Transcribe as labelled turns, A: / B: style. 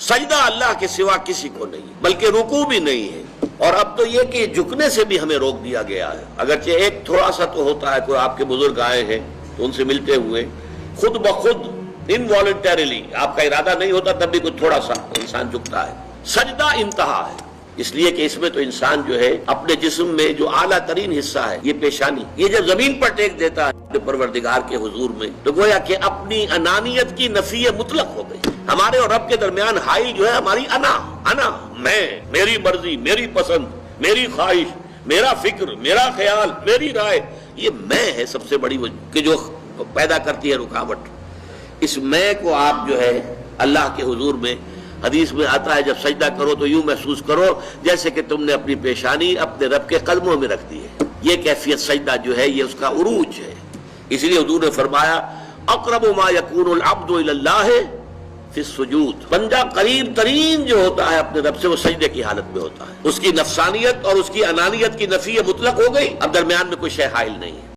A: سجدہ اللہ کے سوا کسی کو نہیں، بلکہ رکوع بھی نہیں ہے۔ اور اب تو یہ کہ جھکنے سے بھی ہمیں روک دیا گیا ہے، اگرچہ ایک تھوڑا سا تو ہوتا ہے، کوئی آپ کے بزرگ آئے ہیں تو ان سے ملتے ہوئے خود بخود انوالنٹریلی آپ کا ارادہ نہیں ہوتا تب بھی کچھ تھوڑا سا انسان جھکتا ہے۔ سجدہ انتہا ہے، اس لیے کہ اس میں تو انسان جو ہے اپنے جسم میں جو اعلیٰ ترین حصہ ہے یہ پیشانی، یہ جب زمین پر ٹیک دیتا ہے اپنے پروردگار کے حضور میں تو گویا کہ اپنی انانیت کی نفی مطلق ہو گئی۔ ہمارے اور رب کے درمیان حائل جو ہے ہماری انا، میں، میری مرضی، میری پسند، میری خواہش، میرا فکر، میرا خیال، میری رائے، یہ میں ہے سب سے بڑی کہ جو پیدا کرتی ہے رکاوٹ۔ اس میں کو آپ جو ہے اللہ کے حضور میں حدیث میں آتا ہے جب سجدہ کرو تو یوں محسوس کرو جیسے کہ تم نے اپنی پیشانی اپنے رب کے قدموں میں رکھ دی ہے۔ یہ کیفیت سجدہ جو ہے یہ اس کا عروج ہے، اس لیے حضور نے فرمایا اقرب ما یکون العبد الی اللہ فی السجود، بندہ قریب ترین جو ہوتا ہے اپنے رب سے وہ سجدے کی حالت میں ہوتا ہے۔ اس کی نفسانیت اور اس کی انانیت کی نفی مطلق ہو گئی، اب درمیان میں کوئی شے حائل نہیں ہے۔